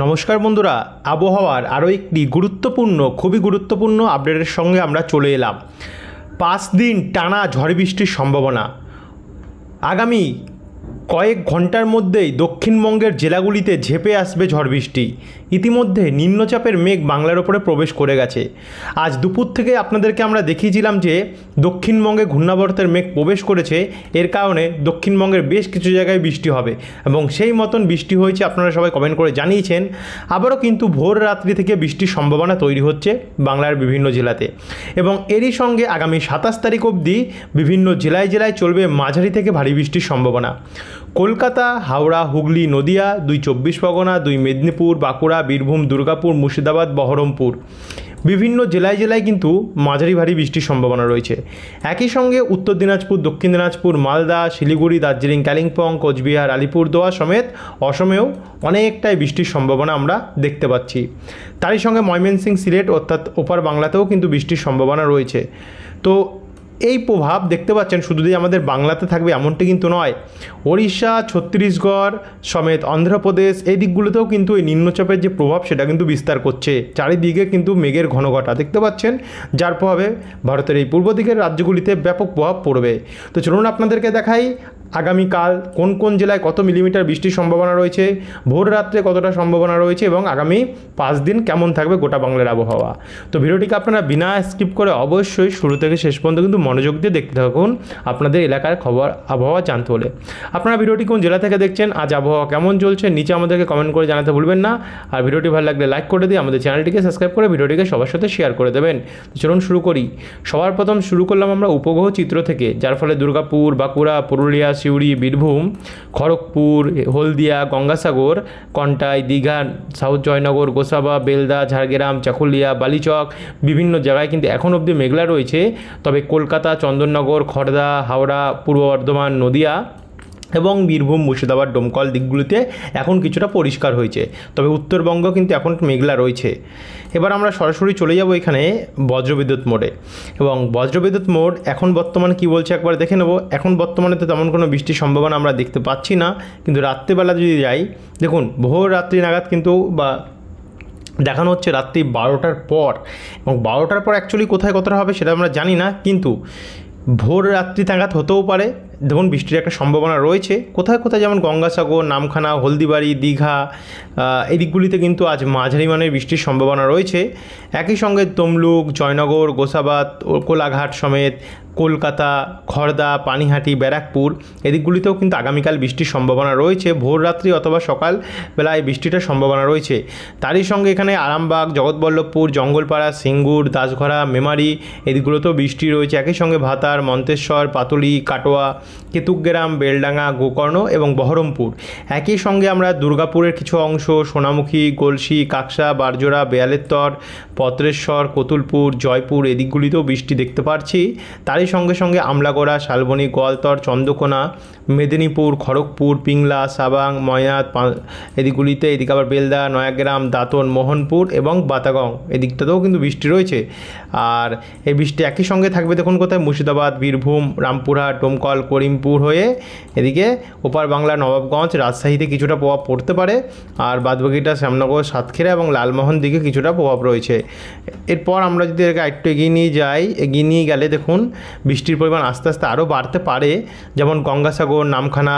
নমস্কার বন্ধুরা, আবহাওয়ার আরও একটি খুবই গুরুত্বপূর্ণ আপডেটের সঙ্গে আমরা চলে এলাম। 5 দিন টানা ঝড় বৃষ্টির সম্ভাবনা। আগামী কয়েক ঘন্টার মধ্যেই দক্ষিণবঙ্গের জেলাগুলিতে ঝেঁপে আসবে ঝড় বৃষ্টি। ইতিমধ্যে নিম্নচাপের মেঘ বাংলার ওপরে প্রবেশ করে গেছে। আজ দুপুর থেকে আপনাদেরকে আমরা দেখিয়েছিলাম যে দক্ষিণবঙ্গে ঘূর্ণাবর্তের মেঘ প্রবেশ করেছে, এর কারণে দক্ষিণবঙ্গের বেশ কিছু জায়গায় বৃষ্টি হবে এবং সেই মতন বৃষ্টি হয়েছে, আপনারা সবাই কমেন্ট করে জানিয়েছেন। আবারও কিন্তু ভোর রাত্রি থেকে বৃষ্টির সম্ভাবনা তৈরি হচ্ছে বাংলার বিভিন্ন জেলাতে এবং এরই সঙ্গে আগামী 27 তারিখ অবধি বিভিন্ন জেলায় জেলায় চলবে মাঝারি থেকে ভারী বৃষ্টির সম্ভাবনা। কলকাতা, হাওড়া, হুগলি, নদিয়া, 2 চব্বিশ পরগনা, 2 মেদিনীপুর, বাঁকুড়া, বীরভূম, দুর্গাপুর, মুর্শিদাবাদ, বহরমপুর, বিভিন্ন জেলায় জেলায় কিন্তু মাঝারি ভারী বৃষ্টির সম্ভাবনা রয়েছে। একই সঙ্গে উত্তর দিনাজপুর, দক্ষিণ দিনাজপুর, মালদা, শিলিগুড়ি, দার্জিলিং, কালিম্পং, কোচবিহার, আলিপুরদুয়ার সমেত অসমেও অনেকটাই বৃষ্টির সম্ভাবনা আমরা দেখতে পাচ্ছি। তারই সঙ্গে ময়মনসিংহ, সিলেট অর্থাৎ ওপার বাংলাতেও কিন্তু বৃষ্টির সম্ভাবনা রয়েছে। তো এই প্রভাব দেখতে পাচ্ছেন শুধু যে আমাদের বাংলাতে থাকবে এমনটি কিন্তু নয়, ওড়িশা, ছত্তিশগড় সমেত অন্ধ্রপ্রদেশ এই দিকগুলোতেও কিন্তু এই নিম্নচাপের যে প্রভাব সেটা কিন্তু বিস্তার করছে। চারিদিকে কিন্তু মেঘের ঘনঘটা দেখতে পাচ্ছেন, যার প্রভাবে ভারতের এই পূর্ব দিকের রাজ্যগুলিতে ব্যাপক প্রভাব পড়বে। তো চলুন আপনাদেরকে দেখাই আগামীকাল কোন কোন জেলায় কত মিলিমিটার বৃষ্টির সম্ভাবনা রয়েছে, ভোর রাত্রে কতটা সম্ভাবনা রয়েছে এবং আগামী 5 দিন কেমন থাকবে গোটা বাংলার আবহাওয়া। তো ভিডিওটিকে আপনারা বিনা স্কিপ করে অবশ্যই শুরু থেকে শেষ পর্যন্ত কিন্তু মনোযোগ দিয়ে দেখতে থাকুন আপনাদের এলাকার খবর আবহাওয়া জানতে হলে। আপনারা ভিডিওটি কোন জেলা থেকে দেখছেন, আজ আবহাওয়া কেমন চলছে নিচে আমাদেরকে কমেন্ট করে জানাতে ভুলবেন না। আর ভিডিওটি ভালো লাগলে লাইক করে দিয়ে আমাদের চ্যানেলটিকে সাবস্ক্রাইব করে ভিডিওটিকে সবার সাথে শেয়ার করে দেবেন। তো চলুন শুরু করি। সবার প্রথম শুরু করলাম আমরা উপগ্রহ চিত্র থেকে, যার ফলে দুর্গাপুর, বাঁকুড়া, পুরুলিয়া, সিউড়ি, বীরভূম, খড়গপুর, হলদিয়া, গঙ্গাসাগর, কন্টাই, দীঘা, সাউথ জয়নগর, গোসাবা, বেলদা, ঝাড়গ্রাম, চাকুলিয়া, বালিচক বিভিন্ন জায়গায় কিন্তু এখন অবধি মেঘলা রয়েছে। তবে কলকাতা, চন্দননগর, খড়দা, হাওড়া, পূর্ব বর্ধমান, নদিয়া এবং বীরভূম, মুর্শিদাবাদ, ডোমকল দিকগুলিতে এখন কিছুটা পরিষ্কার হয়েছে। তবে উত্তরবঙ্গ কিন্তু এখন মেঘলা রয়েছে। এবার আমরা সরাসরি চলে যাব এখানে বজ্রবিদ্যুৎ মোডে এবং বজ্রবিদ্যুৎ মোড এখন বর্তমানে কী বলছে একবার দেখে নেব। এখন বর্তমানে তো তেমন কোনো বৃষ্টির সম্ভাবনা আমরা দেখতে পাচ্ছি না, কিন্তু রাত্রিবেলা যদি যাই, দেখুন ভোর রাত্রি নাগাদ কিন্তু বা দেখানো হচ্ছে রাত্রি 12টার পর, এবং 12টার পর অ্যাকচুয়ালি কোথায় কতটা হবে সেটা আমরা জানি না, কিন্তু ভোর রাত্রি নাগাদ হতেও পারে। দেখুন বৃষ্টির একটা সম্ভাবনা রয়েছে কোথায় কোথায়, যেমন গঙ্গাসাগর, নামখানা, হলদিবাড়ি, দীঘা এই দিকগুলিতে কিন্তু আজ মাঝারি মানের বৃষ্টির সম্ভাবনা রয়েছে। একই সঙ্গে তমলুক, জয়নগর, গোসাবাত, কোলাঘাট সমেত কলকাতা, খড়দা, পানিহাটি, ব্যারাকপুর এদিকগুলিতেও কিন্তু আগামীকাল বৃষ্টির সম্ভাবনা রয়েছে। ভোর রাত্রি অথবা সকালবেলায় বৃষ্টিটার সম্ভাবনা রয়েছে। তারই সঙ্গে এখানে আরামবাগ, জগৎবল্লভপুর, জঙ্গলপাড়া, সিঙ্গুর, দাসঘরা, মেমারি এদিকগুলোতেও বৃষ্টি রয়েছে। একই সঙ্গে ভাতার, মন্তেশ্বর, পাতুলি, কাটোয়া, কেতুগ্রাম, বেলডাঙ্গা, গোকর্ণ এবং বহরমপুর। একই সঙ্গে আমরা দুর্গাপুরের কিছু অংশ, সোনামুখী, গলসি, কাকসা, বারজোড়া, বেয়ালেত্তর, পত্রেশ্বর, কতুলপুর, জয়পুর এদিকগুলিতেও বৃষ্টি দেখতে পাচ্ছি। তারই সঙ্গে সঙ্গে আমলাগড়া, শালবনী, গোয়ালতর, চন্দ্রকোনা, মেদিনীপুর, খড়গপুর, পিংলা, সাবাং, ময়নাদ এদিকগুলিতে, এদিকে আবার বেলদা, নয়াগ্রাম, দাঁতন, মোহনপুর এবং বাতাগং এদিকটাতেও কিন্তু বৃষ্টি রয়েছে। আর এই বৃষ্টি একই সঙ্গে থাকবে দেখুন কোথায়, মুর্শিদাবাদ, বীরভূম, রামপুরহাট, ডোমকল, করিমপুর হয়ে এদিকে ওপার বাংলা, নবাবগঞ্জ, রাজশাহীতে কিছুটা প্রভাব পড়তে পারে। আর বাদবাকিটা শ্যামনগর, সাতক্ষীরা এবং লালমোহন দিকে কিছুটা প্রভাব রয়েছে। এরপর আমরা যদি এটাকে একটু এগিয়ে নিয়ে যাই, এগিয়ে নিয়ে গেলে দেখুন বৃষ্টির পরিমাণ আস্তে আস্তে আরও বাড়তে পারে। যেমন গঙ্গাসাগর, নামখানা,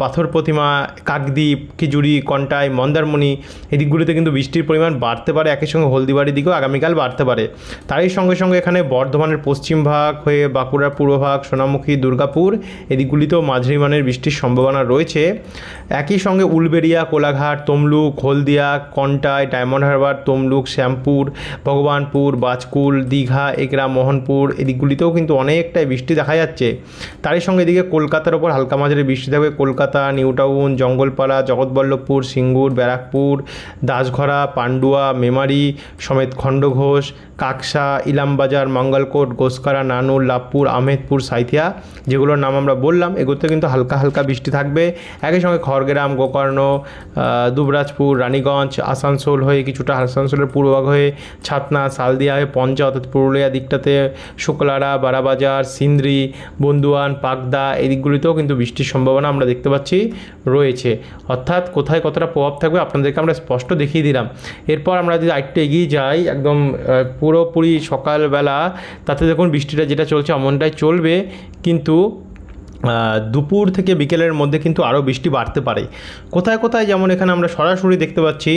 পাথর প্রতিমা, কাকদ্বীপ, খিজুরি, কন্টাই, মন্দারমণি এদিকগুলিতে কিন্তু বৃষ্টির পরিমাণ বাড়তে পারে। একই সঙ্গে হলদিবাড়ির দিকেও আগামীকাল বাড়তে পারে। তারই সঙ্গে সঙ্গে এখানে বর্ধমানের পশ্চিম ভাগ হয়ে বাঁকুড়ার পূর্বভাগ, সোনামুখী, দুর্গাপুর এদিকগুলিতেও মাঝারি মানের বৃষ্টির সম্ভাবনা রয়েছে। একই সঙ্গে উলবেড়িয়া, কোলাঘাট, তমলুক, হলদিয়া, কন্টাই, ডায়মন্ড হারবার, তমলুক, শ্যামপুর, ভগবানপুর, বাজকুল, দীঘা, এগরা, মোহনপুর এদিকগুলিতেও কিন্তু অনেকটাই বৃষ্টি দেখা যাচ্ছে। তারই সঙ্গে এদিকে কলকাতার ওপর হালকা মাঝারি বৃষ্টি থাকবে। কলকাতা, নিউ টাউন, জঙ্গলপাড়া, জগৎবল্লভপুর, সিঙ্গুর, ব্যারাকপুর, দাসঘরা, পান্ডুয়া, মেমারি সমেত খণ্ডঘোষ, কাকসা, ইলামবাজার, মঙ্গলকোট, গোসকারা, নানুর, লাভপুর, আহমেদপুর, সাঁইথিয়া যেগুলোর নাম আমরা বললাম এগুলোতে কিন্তু হালকা হালকা বৃষ্টি থাকবে। একই সঙ্গে খড়গ্রাম, গোকর্ণ, দুবরাজপুর, রানীগঞ্জ, আসানসোল হয়ে কিছুটা আসানসোলের পূর্বভাগ হয়ে ছাতনা, সালদিয়া হয়ে পঞ্চা অর্থাৎ পুরুলিয়া দিকটাতে শুক্লারা, বারাবাজার, সিন্দ্রি, বন্দুয়ান, পাকদা এই দিকগুলিতেও কিন্তু বৃষ্টির সম্ভাবনা আমরা দেখতে পাচ্ছি রয়েছে। অর্থাৎ কোথায় কতটা প্রভাব থাকবে আপনাদেরকে আমরা স্পষ্ট দেখিয়ে দিলাম। এরপর আমরা যদি আরেকটু এগিয়ে যাই একদম পুরোপুরি সকালবেলা, তাতে দেখুন বৃষ্টিটা যেটা চলছে এমনটাই চলবে, কিন্তু দুপুর থেকে বিকেলের মধ্যে কিন্তু আরও বৃষ্টি বাড়তে পারে। কোথায় কোথায় যেমন এখানে আমরা সরাসরি দেখতে পাচ্ছি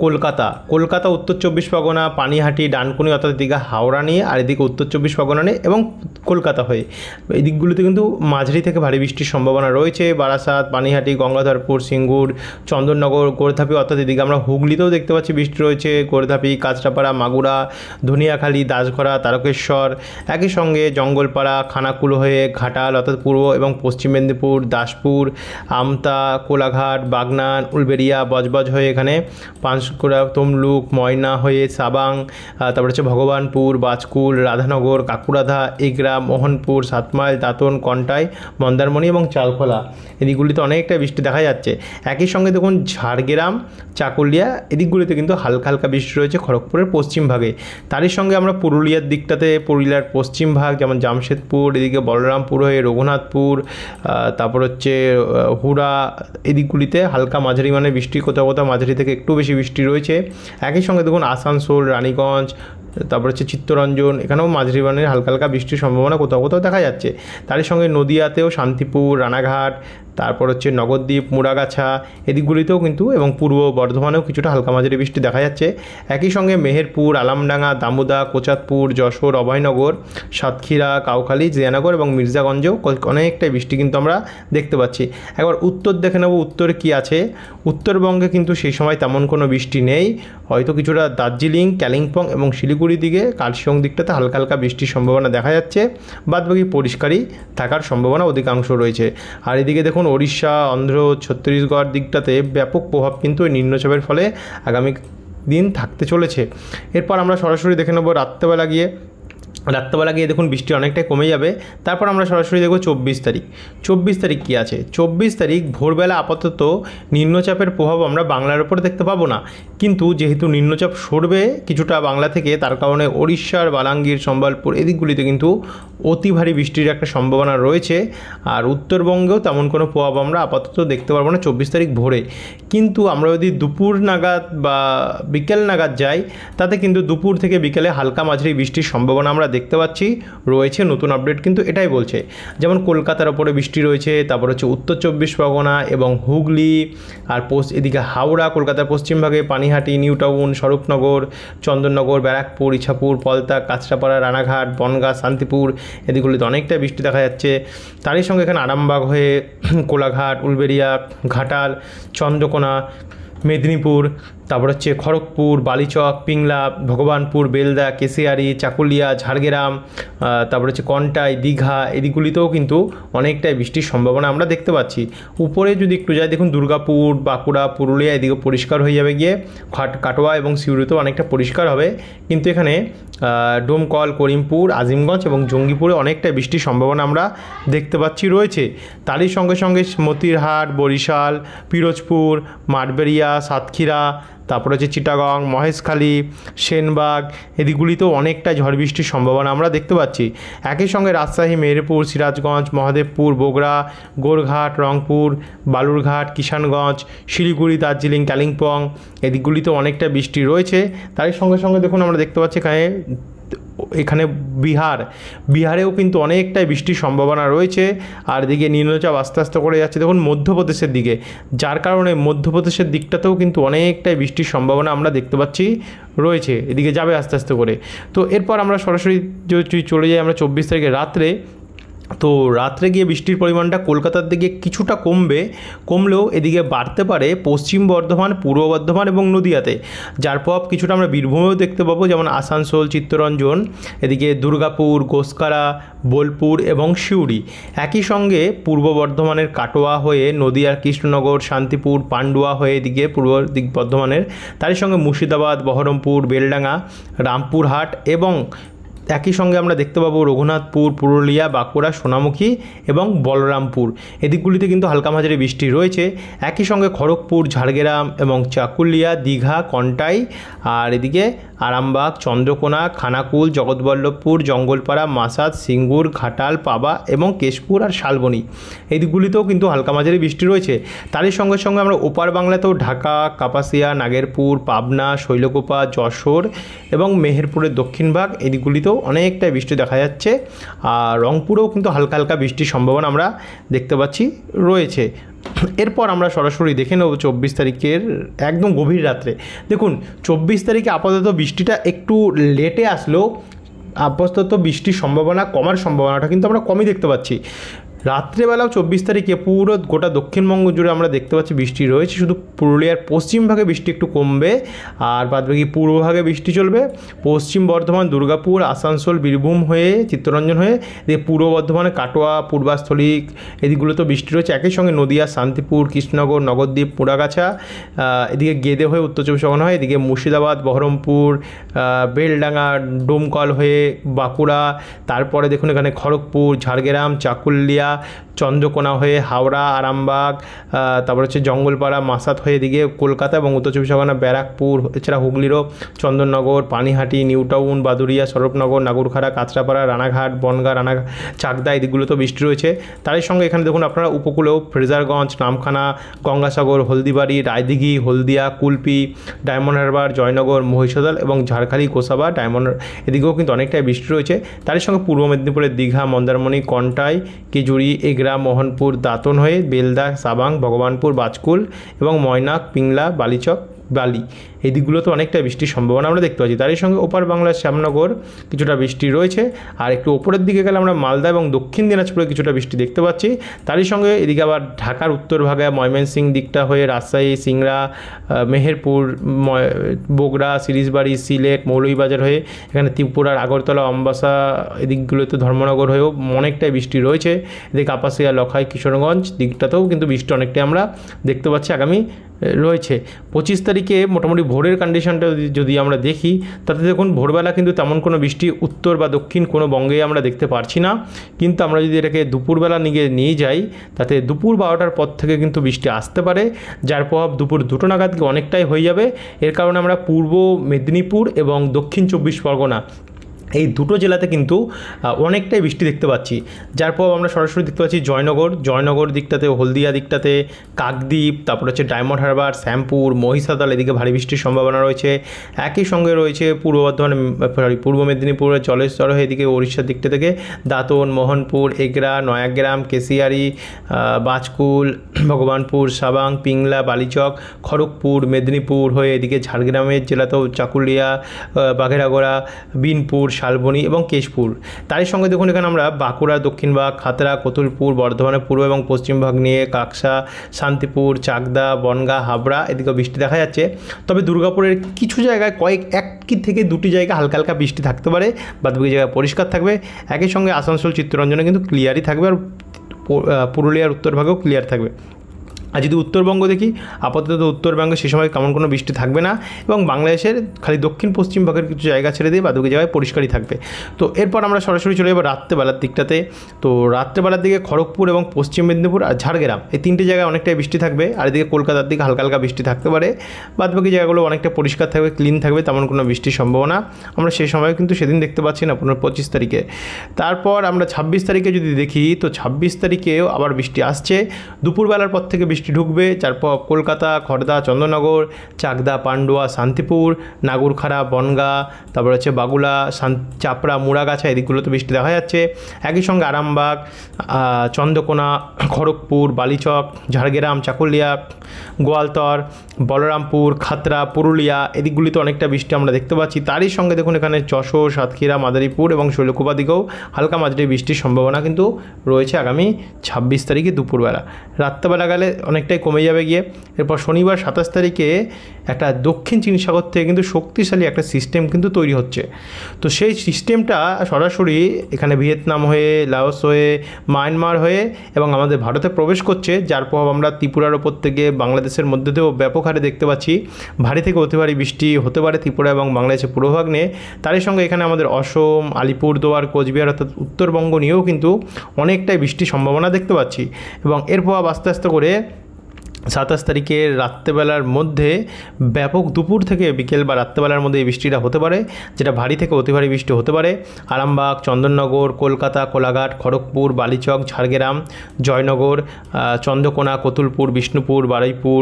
কলকাতা, উত্তর চব্বিশ পরগনা, পানিহাটি, ডানকুনি অর্থাৎ এদিকে হাওড়া নিয়ে, আর এদিকে উত্তর চব্বিশ পরগনা নিয়ে এবং কলকাতা হয়ে এই দিকগুলিতে কিন্তু মাঝারি থেকে ভারী বৃষ্টির সম্ভাবনা রয়েছে। বারাসাত, পানিহাটি, গঙ্গাধরপুর, সিঙ্গুর, চন্দননগর, গোরধাপি অর্থাৎ এদিকে আমরা হুগলিতেও দেখতে পাচ্ছি বৃষ্টি রয়েছে। গোরধাপি, কাঁচরাপাড়া, মাগুরা, ধনিয়াখালী, দাসঘরা, তারকেশ্বর, একই সঙ্গে জঙ্গলপাড়া, খানাকুলো হয়ে ঘাটাল অর্থাৎ পূর্ব এবং পশ্চিম মেদিনীপুর, দাসপুর, আমতা, কোলাঘাট, বাগনান, উলবেড়িয়া, বজবজ হয়ে এখানে পাঁশকুড়া, তমলুক, ময়না হয়ে সাবাং, তারপরে হচ্ছে ভগবানপুর, বাজকুল, রাধানগর, কাকুরাধা, এগরা, মোহনপুর, সাতমাইল, দাঁতন, কন্টাই, মন্দারমণি এবং চালখোলা এদিকগুলিতে অনেকটা বৃষ্টি দেখা যাচ্ছে। একই সঙ্গে দেখুন ঝাড়গ্রাম, চাকুলিয়া এদিকগুলিতে কিন্তু হালকা হালকা বৃষ্টি রয়েছে খড়গপুরের পশ্চিম ভাগে। তারই সঙ্গে আমরা পুরুলিয়ার দিকটাতে, পুরুলিয়ার পশ্চিম ভাগ যেমন জামশেদপুর, এদিকে বলরামপুর হয়ে রঘুনাথপুর, তারপর হচ্ছে হুড়া এদিকগুলিতে হালকা মাঝারি মানের বৃষ্টি, কোথাও কোথাও মাঝারি থেকে একটু বেশি বৃষ্টি রয়েছে। একই সঙ্গে দেখুন আসানসোল, রানীগঞ্জ, তারপর হচ্ছে চিত্তরঞ্জন এখানেও মাঝারি মানের হালকা হালকা বৃষ্টির সম্ভাবনা কোথাও কোথাও দেখা যাচ্ছে। তারই সঙ্গে নদিয়াতেও শান্তিপুর, রানাঘাট, তারপর হচ্ছে নগরদ্বীপ, মুড়াগাছা এদিকগুলিতেও কিন্তু এবং পূর্ব বর্ধমানেও কিছুটা হালকা মাঝারি বৃষ্টি দেখা যাচ্ছে। একই সঙ্গে মেহেরপুর, আলামডাঙ্গা, দামোদা, কোচাতপুর, যশোর, অভয়নগর, সাতক্ষীরা, কাউখালী, জিয়ানগর এবং মির্জাগঞ্জেও অনেকটাই বৃষ্টি কিন্তু আমরা দেখতে পাচ্ছি। একবার উত্তর দেখে নেব, উত্তরে কী আছে। উত্তরবঙ্গে কিন্তু সেই সময় তেমন কোনো বৃষ্টি নেই, হয়তো কিছুটা দার্জিলিং, কালিম্পং এবং শিলিগুড়ির দিকে কার্শিয়ং দিকটাতে হালকা হালকা বৃষ্টির সম্ভাবনা দেখা যাচ্ছে, বাদবাকি পরিষ্কারই থাকার সম্ভাবনা অধিকাংশ রয়েছে। আর এদিকে দেখুন ওড়িশা, অন্ধ্র, ছত্তিশগড় দিকটাতে ব্যাপক প্রভাব কিন্তু এই নিম্নচাপের ফলে আগামী দিন থাকতে চলেছে। এরপর আমরা সরাসরি দেখে নেব রাত্রেবেলা গিয়ে দেখুন বৃষ্টি অনেকটাই কমে যাবে। তারপর আমরা সরাসরি দেখব 24 তারিখ কী আছে। 24 তারিখ ভোরবেলা আপাতত নিম্নচাপের প্রভাব আমরা বাংলার ওপর দেখতে পাবো না, কিন্তু যেহেতু নিম্নচাপ সরবে কিছুটা বাংলা থেকে, তার কারণে ওড়িশার বালাঙ্গীর, সম্বলপুর এদিকগুলিতে কিন্তু অতি ভারী বৃষ্টির একটা সম্ভাবনা রয়েছে। আর উত্তরবঙ্গেও তেমন কোনো প্রভাব আমরা আপাতত দেখতে পারবো না 24 তারিখ ভোরে। কিন্তু আমরা যদি দুপুর নাগাদ বা বিকেল নাগাদ যাই, তাতে কিন্তু দুপুর থেকে বিকেলে হালকা মাঝারি বৃষ্টির সম্ভাবনা আমরা দেখতে পাচ্ছি রয়েছে। নতুন আপডেট কিন্তু এটাই বলছে। যেমন কলকাতার ওপরে বৃষ্টি রয়েছে, তারপর হচ্ছে উত্তর চব্বিশ পরগনা এবং হুগলি, আর এদিকে হাওড়া, কলকাতার পশ্চিমভাগে পানিহাটি, নিউ টাউন, স্বরূপনগর, চন্দননগর, ব্যারাকপুর, ইছাপুর, পলতা, কাঁচরাপাড়া, রানাঘাট, বনগাঁ, শান্তিপুর এদিকগুলিতে অনেকটা বৃষ্টি দেখা যাচ্ছে। তারই সঙ্গে এখানে আরামবাগ হয়ে কোলাঘাট, উলবেড়িয়া, ঘাটাল, চন্দ্রকোনা, মেদিনীপুর, তারপর হচ্ছে খড়গপুর, বালিচক, পিংলা, ভগবানপুর, বেলদা, কেশিয়ারি, চাকুলিয়া, ঝাড়গ্রাম, তারপর হচ্ছে কন্টাই, দীঘা এদিকগুলিতেও কিন্তু অনেকটাই বৃষ্টির সম্ভাবনা আমরা দেখতে পাচ্ছি। উপরে যদি একটু যাই দেখুন দুর্গাপুর, বাঁকুড়া, পুরুলিয়া এদিকে পরিষ্কার হয়ে যাবে গিয়ে, কাটোয়া এবং সিউড়িতেও অনেকটা পরিষ্কার হবে, কিন্তু এখানে ডোমকল, করিমপুর, আজিমগঞ্জ এবং জঙ্গিপুরে অনেকটা বৃষ্টির সম্ভাবনা আমরা দেখতে পাচ্ছি রয়েছে। তারই সঙ্গে সঙ্গে মতিরহাট, বরিশাল, পিরোজপুর, মাঠবেড়িয়া, সাতক্ষীরা, তারপরে হচ্ছে চিটাগং, মহেশখালী, সেনবাগ এদিকগুলিতেও অনেকটা ঝড় বৃষ্টির সম্ভাবনা আমরা দেখতে পাচ্ছি। একই সঙ্গে রাজশাহী, মেহেরপুর, সিরাজগঞ্জ, মহাদেবপুর, বগুড়া, গোরঘাট, রংপুর, বালুরঘাট, কিষানগঞ্জ, শিলিগুড়ি, দার্জিলিং, কালিম্পং এদিকগুলিতেও অনেকটা বৃষ্টি রয়েছে। তারই সঙ্গে সঙ্গে দেখুন আমরা দেখতে পাচ্ছি এখানে বিহারেও কিন্তু অনেকটাই বৃষ্টির সম্ভাবনা রয়েছে। আর এদিকে নিম্নচাপ আস্তে আস্তে করে যাচ্ছে দেখুন মধ্যপ্রদেশের দিকে, যার কারণে মধ্যপ্রদেশের দিকটাতেও কিন্তু অনেকটাই বৃষ্টির সম্ভাবনা আমরা দেখতে পাচ্ছি রয়েছে, এদিকে যাবে আস্তে আস্তে করে। তো এরপর আমরা সরাসরি যদি চলে যাই আমরা 24 তারিখে রাত্রে, তো রাত্রে গিয়ে বৃষ্টির পরিমাণটা কলকাতার দিকে কিছুটা কমলেও এদিকে বাড়তে পারে পশ্চিম বর্ধমান, পূর্ব বর্ধমান এবং নদিয়াতে, যার প্রভাব কিছুটা আমরা বীরভূমেও দেখতে পাবো, যেমন আসানসোল, চিত্তরঞ্জন, এদিকে দুর্গাপুর, গোসকারা, বোলপুর এবং সিউড়ি। একই সঙ্গে পূর্ব বর্ধমানের কাটোয়া হয়ে নদিয়ার কৃষ্ণনগর, শান্তিপুর, পান্ডুয়া হয়ে এদিকে পূর্ব দিক বর্ধমানের, তারই সঙ্গে মুর্শিদাবাদ, বহরমপুর, বেলডাঙ্গা, রামপুরহাট এবং একই সঙ্গে আমরা দেখতে পাবো রঘুনাথপুর, পুরুলিয়া, বাঁকুড়া, সোনামুখী এবং বলরামপুর, এদিকগুলিতে কিন্তু হালকা মাঝারি বৃষ্টি রয়েছে। একই সঙ্গে খড়গপুর, ঝাড়গ্রাম এবং চাকুলিয়া, দীঘা, কন্টাই, আর এদিকে আরামবাগ, চন্দ্রকোনা, খানাকুল, জগৎবল্লভপুর, জঙ্গলপাড়া, মাসাদ, সিঙ্গুর, ঘাটাল, পাবা এবং কেশপুর আর শালবনী, এই দিকগুলিতেও কিন্তু হালকা মাঝারি বৃষ্টি রয়েছে। তারই সঙ্গে সঙ্গে আমরা ওপার বাংলাতেও ঢাকা, কাপাসিয়া, নাগেরপুর, পাবনা, শৈলকুপা, যশোর এবং মেহেরপুরের দক্ষিণ ভাগ, এই দিকগুলিতেও অনেকটাই বৃষ্টি দেখা যাচ্ছে। আর রংপুরেও কিন্তু হালকা হালকা বৃষ্টির সম্ভাবনা আমরা দেখতে পাচ্ছি রয়েছে। এরপর আমরা সরাসরি দেখে নেব 24 তারিখের একদম গভীর রাত্রে। দেখুন 24 তারিখে আপাতত বৃষ্টিটা একটু লেটে আসলেও আপাতত বৃষ্টির সম্ভাবনা কমার সম্ভাবনাটা কিন্তু আমরা কমই দেখতে পাচ্ছি। রাত্রেবেলাও 24 তারিখে পুরো গোটা দক্ষিণবঙ্গ জুড়ে আমরা দেখতে পাচ্ছি বৃষ্টি রয়েছে, শুধু পুরুলিয়ার পশ্চিম ভাগে বৃষ্টি একটু কমবে, আর বাদবাকি পূর্ব ভাগে বৃষ্টি চলবে। পশ্চিম বর্ধমান, দুর্গাপুর, আসানসোল, বীরভূম হয়ে চিত্তরঞ্জন হয়ে এদিকে পূর্ব বর্ধমানে কাটোয়া, পূর্বাস্থলী, এদিকগুলোতেও বৃষ্টি রয়েছে। একই সঙ্গে নদিয়া, শান্তিপুর, কৃষ্ণনগর, নগরদ্বীপ, মুড়াগাছা, এদিকে গেদে হয়ে উত্তর চব্বিশ পরগনা হয়, এদিকে মুর্শিদাবাদ, বহরমপুর, বেলডাঙ্গা, ডোমকল হয়ে বাঁকুড়া, তারপরে দেখুন এখানে খড়গপুর, ঝাড়গ্রাম, চাকুলিয়া, চন্দ্রকোনা হয়ে হাওড়া, আরামবাগ, তারপর হচ্ছে জঙ্গলপাড়া, মাসাত হয়ে এদিকে কলকাতা এবং উত্তর চব্বিশ পরগনা, ব্যারাকপুর, এছাড়া হুগলিরও চন্দননগর, পানিহাটি, নিউটাউন, বাদুরিয়া, স্বরূপনগর, নাগরখাড়া, কাঁচরাপাড়া, রানাঘাট, বনগাঁ, চাকদা, এদিকগুলোতেও বৃষ্টি রয়েছে। তারই সঙ্গে এখানে দেখুন আপনারা উপকূলেও ফ্রেজারগঞ্জ, নামখানা, গঙ্গাসাগর, হলদিবাড়ি, রায়দিঘি, হলদিয়া, কুলপি, ডায়মন্ড হারবার, জয়নগর, মহিষাদল এবং ঝাড়খালি, গোসাবা, ডায়মন্ড, এদিকেও কিন্তু অনেকটাই বৃষ্টি রয়েছে। তারই সঙ্গে পূর্ব মেদিনীপুরের দীঘা, মন্দারমণি, কন্টাই, কেজুরি, এগরা, মোহনপুর, দাঁতন হয়ে বেলদা, সাবাং, ভগবানপুর, বাজকুল এবং ময়নাক, পিংলা, বালিচক, বালি, এই দিকগুলোতে অনেকটা বৃষ্টির সম্ভাবনা আমরা দেখতে পাচ্ছি। তারই সঙ্গে ওপার বাংলার শ্যামনগর কিছুটা বৃষ্টি রয়েছে, আর একটু ওপরের দিকে গেলে আমরা মালদা এবং দক্ষিণ দিনাজপুরে কিছুটা বৃষ্টি দেখতে পাচ্ছি। তারই সঙ্গে এদিকে আবার ঢাকার উত্তর ভাগে ময়মনসিংহ দিকটা হয়ে রাজশাহী, সিংড়া, মেহেরপুর, বগুড়া, সিরিজবাড়ি, সিলেট, মৌলভীবাজার হয়ে এখানে ত্রিপুরার আগরতলা, অম্বাসা, এদিকগুলোতে ধর্মনগর হয়েও অনেকটাই বৃষ্টি রয়েছে। এদিকে কাপাসিয়া, লখাই, কিশোরগঞ্জ দিকটাতেও কিন্তু বৃষ্টি অনেকটাই আমরা দেখতে পাচ্ছি আগামী রয়েছে। 25 তারিখে মোটামুটি ভোরের কন্ডিশনটা যদি আমরা দেখি, তাতে দেখুন ভোরবেলা কিন্তু তেমন কোনো বৃষ্টি উত্তর বা দক্ষিণ কোনো বঙ্গে আমরা দেখতে পারছি না, কিন্তু আমরা যদি এটাকে দুপুরবেলা নিয়ে যাই, তাতে দুপুর 12টার পর থেকে কিন্তু বৃষ্টি আসতে পারে, যার প্রভাব দুপুর 2টো নাগাদ অনেকটাই হয়ে যাবে। এর কারণে আমরা পূর্ব মেদিনীপুর এবং দক্ষিণ 24 পরগনা এই দুটো জেলাতে কিন্তু অনেকটাই বৃষ্টি দেখতে পাচ্ছি, যার পর আমরা সরাসরি দেখতে পাচ্ছি জয়নগর দিকটাতে, হলদিয়া দিকটাতে, কাকদ্বীপ, তারপর হচ্ছে ডায়মন্ড হারবার, শ্যামপুর, মহিষাদল, এদিকে ভারী বৃষ্টির সম্ভাবনা রয়েছে। একই সঙ্গে রয়েছে পূর্ব মেদিনীপুরের জলেশ্বর হয়ে এদিকে ওড়িশার দিকটা থেকে দাঁতন, মোহনপুর, এগরা, নয়াগ্রাম, কেশিয়ারি, বাজকুল, ভগবানপুর, সাবাং, পিংলা, বালিচক, খড়গপুর, মেদিনীপুর হয়ে এদিকে ঝাড়গ্রামের জেলাতেও চাকুলিয়া, বাঘেরাগোড়া, বিনপুর, শালবনী এবং কেশপুর। তারই সঙ্গে দেখুন এখানে আমরা বাঁকুড়া, দক্ষিণভাগ, খাতড়া, কতুলপুর, বর্ধমানের পূর্ব এবং পশ্চিম ভাগ নিয়ে কাকসা, শান্তিপুর, চাকদা, বনগাঁ, হাবড়া, এদিকে বৃষ্টি দেখা যাচ্ছে। তবে দুর্গাপুরের কিছু জায়গায় একটি থেকে দুটি জায়গায় হালকা হালকা বৃষ্টি থাকতে পারে, বাদবাকি জায়গায় পরিষ্কার থাকবে। একই সঙ্গে আসানসোল, চিত্তরঞ্জনে কিন্তু ক্লিয়ারই থাকবে, আর পুরুলিয়ার উত্তর ভাগেও ক্লিয়ার থাকবে। আর যদি উত্তরবঙ্গ দেখি, আপাতত উত্তরবঙ্গে সে সময় তেমন কোনো বৃষ্টি থাকবে না, এবং বাংলাদেশের খালি দক্ষিণ পশ্চিম ভাগের কিছু জায়গা ছেড়ে দিয়ে বাদবাকি জায়গায় পরিষ্কারই থাকবে। তো এরপর আমরা সরাসরি চলে যাবো রাত্রেবেলার দিকটাতে। তো রাত্রেবেলার দিকে খড়গপুর এবং পশ্চিম মেদিনীপুর আর ঝাড়গ্রাম এই তিনটে জায়গায় অনেকটাই বৃষ্টি থাকবে, আর এদিকে কলকাতার দিকে হালকা হালকা বৃষ্টি থাকতে পারে। বাদবাকি জায়গাগুলো অনেকটা পরিষ্কার থাকবে, ক্লিন থাকবে, তেমন কোনো বৃষ্টির সম্ভাবনা আমরা সেই সময় কিন্তু সেদিন দেখতে পাচ্ছি না 25 তারিখে। তারপর আমরা 26 তারিখে যদি দেখি, তো 26 তারিখেও আবার বৃষ্টি আসছে, দুপুরবেলার পর থেকে বৃষ্টি বৃষ্টি ঢুকবে, তারপর কলকাতা, খড়দা, চন্দননগর, চাকদা, পান্ডুয়া, শান্তিপুর, নাগরখাড়া, বনগাঁ, তারপর হচ্ছে বাগুলা, চাপড়া, মুড়াগাছা এদিকগুলোতে বৃষ্টি দেখা যাচ্ছে। একই সঙ্গে আরামবাগ, চন্দ্রকোনা, খড়গপুর, বালিচক, ঝাড়গ্রাম, চাকুলিয়া, গোয়ালতর, বলরামপুর, খাতড়া, পুরুলিয়া এদিকগুলিতে অনেকটা বৃষ্টি আমরা দেখতে পাচ্ছি। তারই সঙ্গে দেখুন এখানে যশোর, সাতক্ষীরা, মাদারীপুর এবং শৈলকুপা দিকেও হালকা মাঝারি বৃষ্টির সম্ভাবনা কিন্তু রয়েছে আগামী 26 তারিখে দুপুরবেলা। রাত্রেবেলা গেলে অনেকটাই কমে যাবে গিয়ে। এরপর শনিবার 27 তারিখে একটা দক্ষিণ চীন সাগর থেকে কিন্তু শক্তিশালী একটা সিস্টেম কিন্তু তৈরি হচ্ছে। তো সেই সিস্টেমটা সরাসরি এখানে ভিয়েতনাম হয়ে, লাওস হয়ে, মায়ানমার হয়ে এবং আমাদের ভারতে প্রবেশ করছে, যার প্রভাব আমরা ত্রিপুরার ওপর থেকে বাংলাদেশের মধ্যে দিয়েও ব্যাপক হারে দেখতে পাচ্ছি। ভারী থেকে অতি ভারী বৃষ্টি হতে পারে ত্রিপুরা এবং বাংলাদেশের পূর্বভাগ নিয়ে। তারই সঙ্গে এখানে আমাদের অসম, আলিপুরদুয়ার, কোচবিহার অর্থাৎ উত্তরবঙ্গ নিয়েও কিন্তু অনেকটাই বৃষ্টির সম্ভাবনা দেখতে পাচ্ছি। এবং এর প্রভাব আস্তে আস্তে করে 27 তারিখের রাত্রেবেলার মধ্যে ব্যাপক দুপুর থেকে বিকেল বা রাত্রেবেলার মধ্যে এই বৃষ্টিটা হতে পারে, যেটা ভারী থেকে অতি ভারী বৃষ্টি হতে পারে। আরামবাগ, চন্দননগর, কলকাতা, কোলাঘাট, খড়গপুর, বালিচক, ঝাড়গ্রাম, জয়নগর, চন্দ্রকোনা, কতুলপুর, বিষ্ণুপুর, বারুইপুর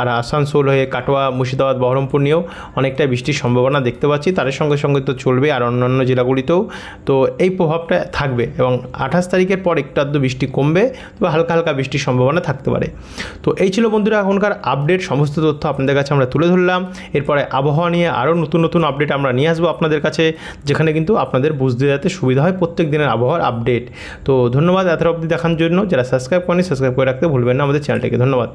আর আসানসোল হয়ে কাটোয়া, মুর্শিদাবাদ, বহরমপুর নিয়েও অনেকটা বৃষ্টির সম্ভাবনা দেখতে পাচ্ছি। তার সঙ্গে সঙ্গে তো চলবে আর অন্যান্য জেলাগুলিতেও তো এই প্রভাবটা থাকবে। এবং 28 তারিখের পর একটু আধটু বৃষ্টি কমবে, তবে হালকা হালকা বৃষ্টির সম্ভাবনা থাকতে পারে। তো এই ছিল বন্ধুরা এখনকার আপডেট, সমস্ত তথ্য আপনাদের কাছে আমরা তুলে ধরলাম। এরপরে আবহাওয়া নিয়ে আরও নতুন নতুন আপডেট আমরা নিয়ে আসবো আপনাদের কাছে, যেখানে কিন্তু আপনাদের বুঝতে যাতে সুবিধা হয় প্রত্যেক দিনের আবহাওয়ার আপডেট। তো ধন্যবাদ এত অবধি দেখার জন্য। যারা সাবস্ক্রাইব করেনি সাবস্ক্রাইব করে রাখতে ভুলবেন না আমাদের চ্যানেলটাকে। ধন্যবাদ।